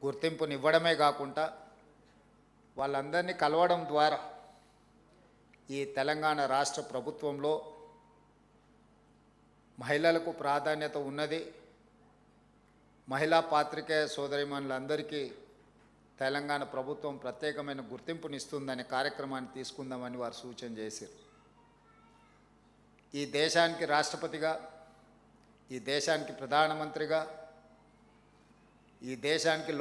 గుర్తింపునివ్వడమే కాకుండా వాళ్ళందరినీ కలవడం ద్వారా ఈ తెలంగాణ రాష్ట్ర ప్రభుత్వంలో మహిళలకు ప్రాధాన్యత ఉన్నది, మహిళా పాత్రికేయ సోదరీమణులందరికీ తెలంగాణ ప్రభుత్వం ప్రత్యేకమైన గుర్తింపునిస్తుందనే కార్యక్రమాన్ని తీసుకుందామని వారు సూచన చేశారు. ఈ దేశానికి రాష్ట్రపతిగా, ఈ దేశానికి ప్రధానమంత్రిగా, ఈ దేశానికి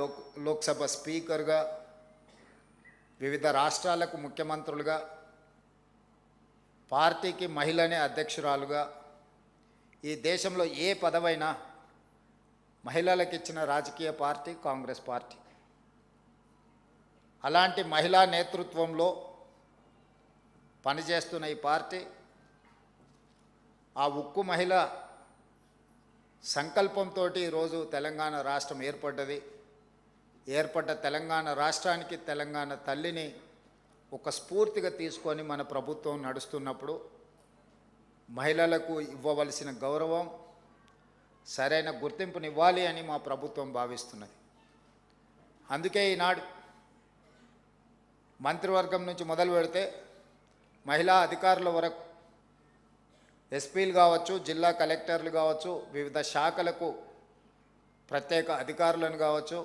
లోక్సభ స్పీకర్గా, వివిధ రాష్ట్రాలకు ముఖ్యమంత్రులుగా, పార్టీకి మహిళనే అధ్యక్షురాలుగా, ఈ దేశంలో ఏ పదవైనా మహిళలకు ఇచ్చిన రాజకీయ పార్టీ కాంగ్రెస్ పార్టీ. అలాంటి మహిళా నేతృత్వంలో పనిచేస్తున్న ఈ పార్టీ ఆ ఉక్కు మహిళ సంకల్పంతో ఈరోజు తెలంగాణ రాష్ట్రం ఏర్పడ్డది. ఏర్పడ్డ తెలంగాణ రాష్ట్రానికి తెలంగాణ తల్లిని ఒక స్ఫూర్తిగా తీసుకొని మన ప్రభుత్వం నడుస్తున్నప్పుడు మహిళలకు ఇవ్వవలసిన గౌరవం, సరైన గుర్తింపునివ్వాలి అని మా ప్రభుత్వం భావిస్తున్నది. అందుకే ఈనాడు మంత్రివర్గం నుంచి మొదలు పెడితే మహిళా అధికారుల వరకు, ఎస్పీలు కావచ్చు, జిల్లా కలెక్టర్లు కావచ్చు, వివిధ శాఖలకు ప్రత్యేక అధికారులను కావచ్చు,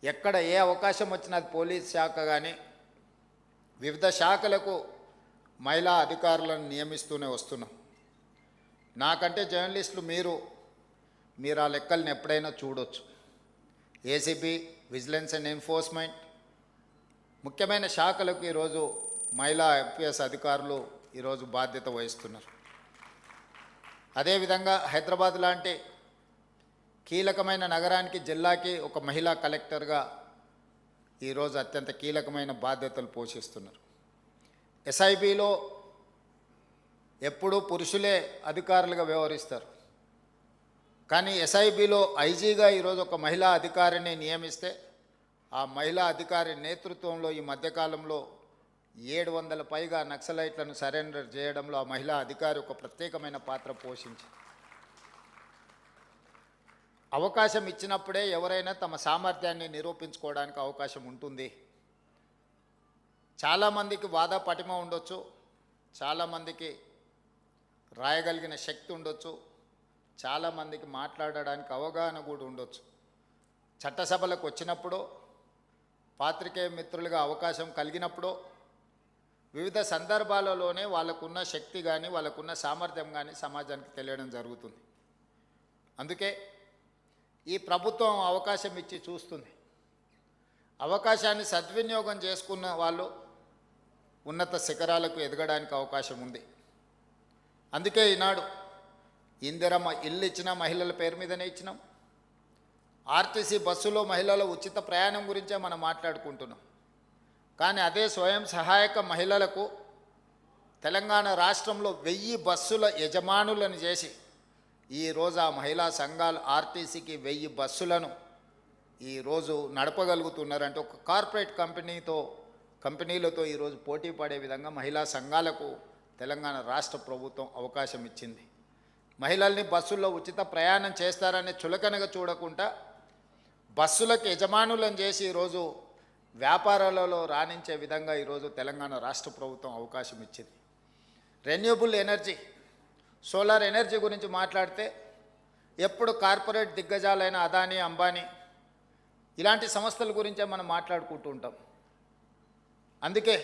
ఎక్కడ ఏ అవకాశం వచ్చినా పోలీస్ శాఖ కానీ వివిధ శాఖలకు మహిళా అధికారులను నియమిస్తూనే వస్తున్నాం. నాకంటే జర్నలిస్టులు మీరు ఆ లెక్కలను ఎప్పుడైనా చూడొచ్చు. ఏసీబీ, విజిలెన్స్ అండ్ ఎన్ఫోర్స్మెంట్ ముఖ్యమైన శాఖలకు ఈరోజు మహిళా ఐపీఎస్ అధికారులు ఈరోజు బాధ్యత వహిస్తున్నారు. అదేవిధంగా హైదరాబాద్ లాంటి కీలకమైన నగరానికి, జిల్లాకి ఒక మహిళా కలెక్టర్గా ఈరోజు అత్యంత కీలకమైన బాధ్యతలు పోషిస్తున్నారు. ఎస్ఐబిలో ఎప్పుడూ పురుషులే అధికారులుగా వ్యవహరిస్తారు. కానీ ఎస్ఐబిలో ఐజీగా ఈరోజు ఒక మహిళా అధికారిని నియమిస్తే ఆ మహిళా అధికారి నేతృత్వంలో ఈ మధ్యకాలంలో 700 పైగా నక్సలైట్లను సరెండర్ చేయడంలో ఆ మహిళా అధికారి ఒక ప్రత్యేకమైన పాత్ర పోషించింది. అవకాశం ఇచ్చినప్పుడే ఎవరైనా తమ సామర్థ్యాన్ని నిరూపించుకోవడానికి అవకాశం ఉంటుంది. చాలామందికి వాద పటిమ ఉండొచ్చు, చాలామందికి రాయగలిగిన శక్తి ఉండొచ్చు, చాలామందికి మాట్లాడడానికి అవగాహన కూడా ఉండొచ్చు. చట్టసభలకు వచ్చినప్పుడు, పాత్రికేయ మిత్రులుగా అవకాశం కలిగినప్పుడు, వివిధ సందర్భాలలోనే వాళ్ళకున్న శక్తి కానీ వాళ్ళకున్న సామర్థ్యం కానీ సమాజానికి తెలియడం జరుగుతుంది. అందుకే ఈ ప్రభుత్వం అవకాశం ఇచ్చి చూస్తుంది. అవకాశాన్ని సద్వినియోగం చేసుకున్న వాళ్ళు ఉన్నత శిఖరాలకు ఎదగడానికి అవకాశం ఉంది. అందుకే ఈనాడు ఇందిరమ్మ ఇల్లు ఇచ్చిన మహిళల పేరు మీదనే ఇచ్చినాం. ఆర్టీసీ బస్సులో మహిళల ఉచిత ప్రయాణం గురించే మనం మాట్లాడుకుంటున్నాం. కానీ అదే స్వయం సహాయక మహిళలకు తెలంగాణ రాష్ట్రంలో 1000 బస్సుల యజమానులను చేసి ఈరోజు ఆ మహిళా సంఘాలు ఆర్టీసీకి 1000 బస్సులను ఈరోజు నడపగలుగుతున్నారంటే ఒక కార్పొరేట్ కంపెనీలతో ఈరోజు పోటీ పడే విధంగా మహిళా సంఘాలకు తెలంగాణ రాష్ట్ర ప్రభుత్వం అవకాశం ఇచ్చింది. మహిళల్ని బస్సుల్లో ఉచిత ప్రయాణం చేస్తారనే చులకనగా చూడకుండా బస్సులకు యజమానులను చేసి ఈరోజు వ్యాపారాలలో రాణించే విధంగా ఈరోజు తెలంగాణ రాష్ట్ర ప్రభుత్వం అవకాశం ఇచ్చింది. రెన్యూబుల్ ఎనర్జీ, సోలార్ ఎనర్జీ గురించి మాట్లాడితే ఎప్పుడు కార్పొరేట్ దిగ్గజాలైన అదానీ, అంబానీ ఇలాంటి సంస్థల గురించే మనం మాట్లాడుకుంటూ ఉంటాం. అందుకే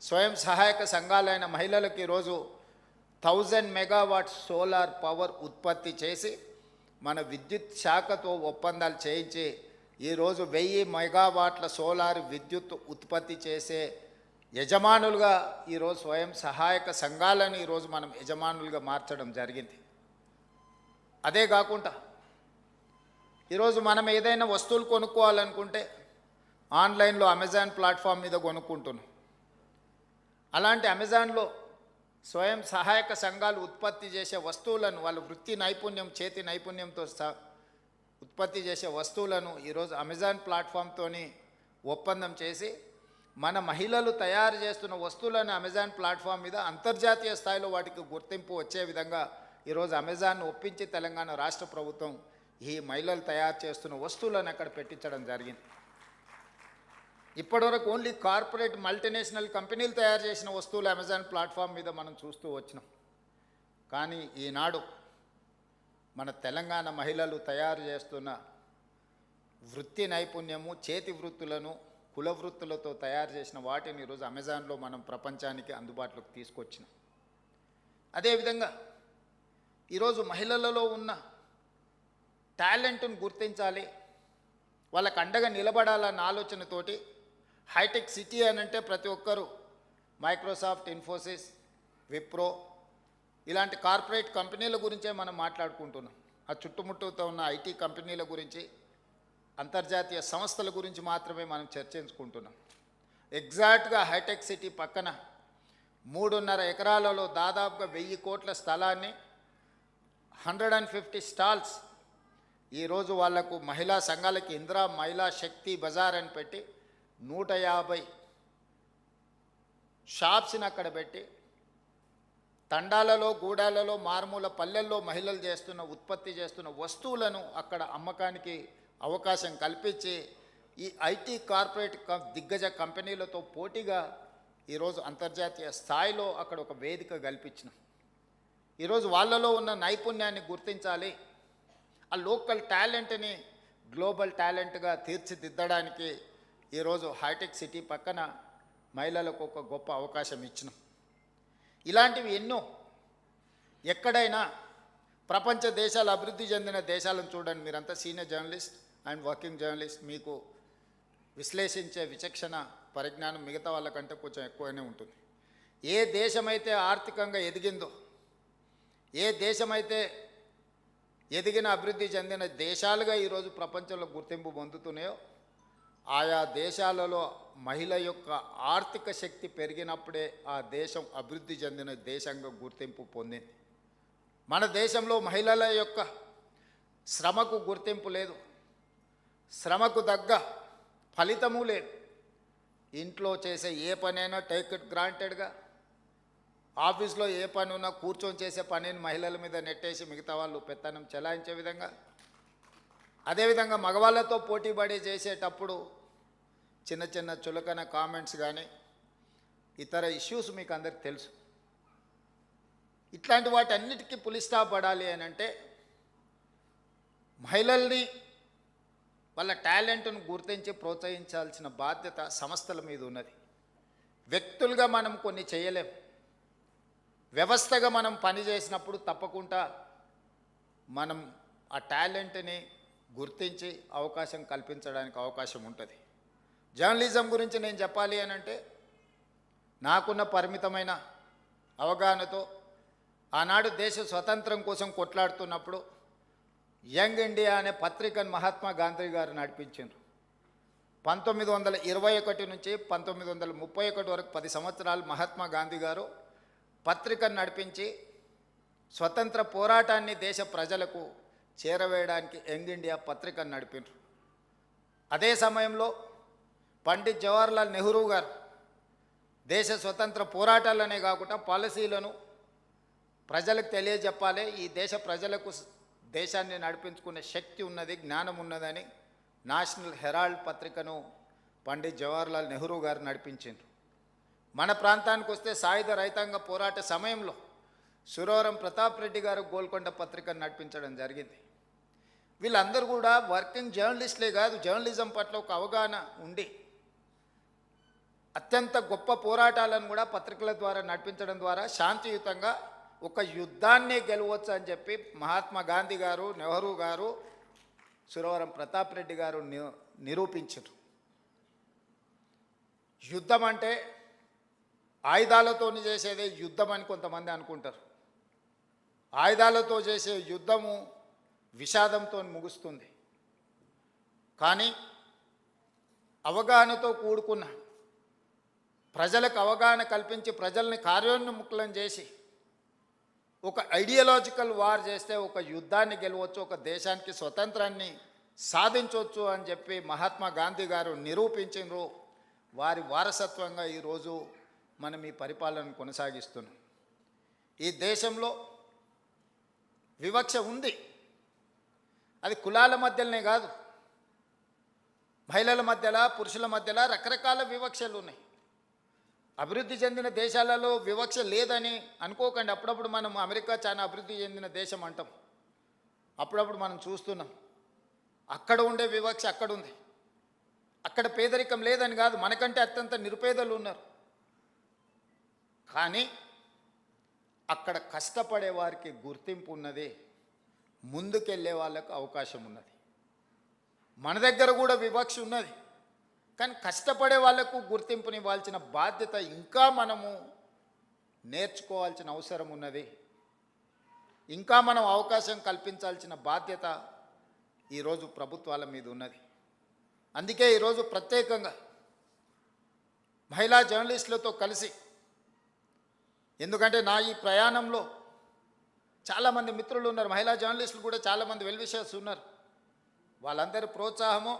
స్వయం సహాయక సంఘాలైన మహిళలకు ఈరోజు 1000 మెగావాట్స్ సోలార్ పవర్ ఉత్పత్తి చేసి మన విద్యుత్ శాఖతో ఒప్పందాలు చేయించి ఈరోజు 1000 మెగావాట్ల సోలార్ విద్యుత్ ఉత్పత్తి చేసే యజమానులుగా ఈరోజు స్వయం సహాయక సంఘాలను ఈరోజు మనం యజమానులుగా మార్చడం జరిగింది. అదే కాకుండా ఈరోజు మనం ఏదైనా వస్తువులు కొనుక్కోవాలనుకుంటే ఆన్లైన్లో అమెజాన్ ప్లాట్ఫామ్ మీద కొనుక్కుంటున్నాం. అలాంటి అమెజాన్లో స్వయం సహాయక సంఘాలు ఉత్పత్తి చేసే వస్తువులను, వాళ్ళ వృత్తి నైపుణ్యం, చేతి నైపుణ్యంతో ఉత్పత్తి చేసే వస్తువులను ఈరోజు అమెజాన్ ప్లాట్ఫామ్తో ఒప్పందం చేసి మన మహిళలు తయారు చేస్తున్న వస్తువులను అమెజాన్ ప్లాట్ఫామ్ మీద అంతర్జాతీయ స్థాయిలో వాటికి గుర్తింపు వచ్చే విధంగా ఈరోజు అమెజాన్ ఒప్పించి తెలంగాణ రాష్ట్ర ప్రభుత్వం ఈ మహిళలు తయారు చేస్తున్న వస్తువులను అక్కడ పెట్టించడం జరిగింది. ఇప్పటివరకు ఓన్లీ కార్పొరేట్ మల్టీనేషనల్ కంపెనీలు తయారు చేసిన వస్తువులు అమెజాన్ ప్లాట్ఫామ్ మీద మనం చూస్తూ వచ్చినాం. కానీ ఈనాడు మన తెలంగాణ మహిళలు తయారు చేస్తున్న వృత్తి నైపుణ్యము, చేతి వృత్తులను, కుల వృత్తులతో తయారు చేసిన వాటిని ఈరోజు అమెజాన్లో మనం ప్రపంచానికి అందుబాటులోకి తీసుకొచ్చినాం. అదేవిధంగా ఈరోజు మహిళలలో ఉన్న టాలెంట్ను గుర్తించాలి, వాళ్ళకు అండగా నిలబడాలన్న ఆలోచనతోటి హైటెక్ సిటీ అని అంటే ప్రతి ఒక్కరూ మైక్రోసాఫ్ట్, ఇన్ఫోసిస్, విప్రో ఇలాంటి కార్పొరేట్ కంపెనీల గురించే మనం మాట్లాడుకుంటున్నాం. ఆ చుట్టుముట్టుతో ఉన్న ఐటీ కంపెనీల గురించి, అంతర్జాతీయ సంస్థల గురించి మాత్రమే మనం చర్చించుకుంటున్నాం. ఎగ్జాక్ట్గా హైటెక్ సిటీ పక్కన 3.5 ఎకరాలలో దాదాపుగా 1000 కోట్ల స్థలాన్ని 150 స్టాల్స్ ఈరోజు వాళ్లకు మహిళా సంఘాలకి ఇందిరా మహిళా శక్తి బజార్ అని పెట్టి 150 షాప్స్ని అక్కడ పెట్టి తండాలలో, గూడాలలో, మారుమూల పల్లెల్లో మహిళలు ఉత్పత్తి చేస్తున్న వస్తువులను అక్కడ అమ్మకానికి అవకాశం కల్పించి ఈ ఐటీ కార్పొరేట్ దిగ్గజ కంపెనీలతో పోటీగా ఈరోజు అంతర్జాతీయ స్థాయిలో అక్కడ ఒక వేదిక కల్పించినాం. ఈరోజు వాళ్ళలో ఉన్న నైపుణ్యాన్ని గుర్తించాలి, ఆ లోకల్ టాలెంట్ని గ్లోబల్ టాలెంట్గా తీర్చిదిద్దడానికి ఈరోజు హైటెక్ సిటీ పక్కన మహిళలకు ఒక గొప్ప అవకాశం ఇచ్చినాం. ఇలాంటివి ఎన్నో. ఎక్కడైనా ప్రపంచ దేశాలు, అభివృద్ధి చెందిన దేశాలను చూడండి. మీరంతా senior journalist and working journalist, మీకు విశ్లేషించే విచక్షణ పరిజ్ఞానం మిగతా వాళ్ళకంటే కొంచెం ఎక్కువనే ఉంటుంది. ఏ దేశమైతే ఆర్థికంగా ఎదిగిందో, ఏ దేశమైతే ఎదిగిన అభివృద్ధి చెందిన దేశాలుగా ఈరోజు ప్రపంచంలో గుర్తింపు పొందుతున్నాయో ఆయా దేశాలలో మహిళ యొక్క ఆర్థిక శక్తి పెరిగినప్పుడే ఆ దేశం అభివృద్ధి చెందిన దేశంగా గుర్తింపు పొందింది. మన దేశంలో మహిళల యొక్క శ్రమకు గుర్తింపు లేదు, శ్రమకు తగ్గ ఫలితము లేదు. ఇంట్లో చేసే ఏ పనైనా టేక్ ఇట్ గ్రాంటెడ్గా, ఆఫీస్లో ఏ పని ఉన్నా కూర్చొని చేసే పనిని మహిళల మీద నెట్టేసి మిగతా వాళ్ళు పెత్తనం చెలాయించే విధంగా, అదేవిధంగా మగవాళ్ళతో పోటీపడి చేసేటప్పుడు చిన్న చిన్న చులకన కామెంట్స్ కానీ ఇతర ఇష్యూస్ మీకు అందరికి తెలుసు. ఇట్లాంటి వాటన్నిటికీ పులి స్టాప్ పడాలి అని అంటే మహిళల్ని వాళ్ళ టాలెంట్ను గుర్తించి ప్రోత్సహించాల్సిన బాధ్యత సంస్థల మీద ఉన్నది. వ్యక్తులుగా మనం కొన్ని చేయలేం. వ్యవస్థగా మనం పని చేసినప్పుడు తప్పకుండా మనం ఆ టాలెంట్ని గుర్తించి అవకాశం కల్పించడానికి అవకాశం ఉంటుంది. జర్నలిజం గురించి నేను చెప్పాలి అని అంటే నాకున్న పరిమితమైన అవగాహనతో ఆనాడు దేశ స్వతంత్రం కోసం కొట్లాడుతున్నప్పుడు యంగ్ ఇండియా అనే పత్రికను మహాత్మా గాంధీ గారు నడిపించారు. 1921 నుంచి 1931 వరకు 10 సంవత్సరాలు మహాత్మా గాంధీ గారు పత్రికను నడిపించి స్వతంత్ర పోరాటాన్ని దేశ ప్రజలకు చేరవేయడానికి యంగ్ ఇండియా పత్రికను నడిపారు. అదే సమయంలో పండిత్ జవహర్లాల్ నెహ్రూ గారు దేశ స్వతంత్ర పోరాటాలనే కాకుండా పాలసీలను ప్రజలకు తెలియజెప్పాలి, ఈ దేశ ప్రజలకు దేశాన్ని నడిపించుకునే శక్తి ఉన్నది, జ్ఞానం ఉన్నదని నేషనల్ హెరాల్డ్ పత్రికను పండిత్ జవహర్లాల్ నెహ్రూ గారు నడిపించారు. మన ప్రాంతానికి వస్తే సాయుధ రైతాంగ పోరాట సమయంలో సురవరం ప్రతాప్ రెడ్డి గారు గోల్కొండ పత్రికను నడిపించడం జరిగింది. వీళ్ళందరూ కూడా వర్కింగ్ జర్నలిస్టులే కాదు, జర్నలిజం పట్ల ఒక అవగాహన ఉండి అత్యంత గొప్ప పోరాటాలను కూడా పత్రికల ద్వారా నడిపించడం ద్వారా శాంతియుతంగా ఒక యుద్ధాన్ని గెలవచ్చు అని చెప్పి మహాత్మా గాంధీ గారు, నెహ్రూ గారు, సురవరం ప్రతాప్ రెడ్డి గారు నిరూపించారు. యుద్ధం అంటే ఆయుధాలతో చేసేదే యుద్ధం అని కొంతమంది అనుకుంటారు. ఆయుధాలతో చేసే యుద్ధము విషాదంతో ముగుస్తుంది. కానీ అవగాహనతో కూడుకున్న, ప్రజలకు అవగాహన కల్పించి ప్రజల్ని కార్యోన్ముఖులను చేసి ఒక ఐడియాలజికల్ వార్ చేస్తే ఒక యుద్ధాన్ని గెలవచ్చు, ఒక దేశానికి స్వతంత్రాన్ని సాధించవచ్చు అని చెప్పి మహాత్మా గాంధీ గారు నిరూపించారు. వారి వారసత్వంగా ఈరోజు మనం ఈ పరిపాలనను కొనసాగిస్తున్నాం. ఈ దేశంలో వివక్ష ఉంది. అది కులాల మధ్యలోనే కాదు, మహిళల మధ్యలో, పురుషుల మధ్యలో రకరకాల వివక్షలు ఉన్నాయి. అభివృద్ధి చెందిన దేశాలలో వివక్ష లేదని అనుకోకండి. అప్పుడప్పుడు మనం అమెరికా చాలా అభివృద్ధి చెందిన దేశం అంటాం, అప్పుడప్పుడు మనం చూస్తున్నాం. అక్కడ ఉండే వివక్ష అక్కడ ఉంది. అక్కడ పేదరికం లేదని కాదు, మనకంటే అత్యంత నిరుపేదలు ఉన్నారు. కానీ అక్కడ కష్టపడే వారికి గుర్తింపు ఉన్నది, ముందుకెళ్ళే వాళ్ళకు అవకాశం ఉన్నది. మన దగ్గర కూడా వివక్ష ఉన్నది, కానీ కష్టపడే వాళ్లకు గుర్తింపునివ్వాల్సిన బాధ్యత ఇంకా మనము నేర్చుకోవాల్సిన అవసరం ఉన్నది. ఇంకా మనం అవకాశం కల్పించాల్సిన బాధ్యత ఈరోజు ప్రభుత్వాల మీద ఉన్నది. అందుకే ఈరోజు ప్రత్యేకంగా మహిళా జర్నలిస్టులతో కలిసి, ఎందుకంటే నా ఈ ప్రయాణంలో చాలామంది మిత్రులు ఉన్నారు, మహిళా జర్నలిస్టులు కూడా చాలామంది వెల్ విషర్స్ ఉన్నారు. వాళ్ళందరి ప్రోత్సాహము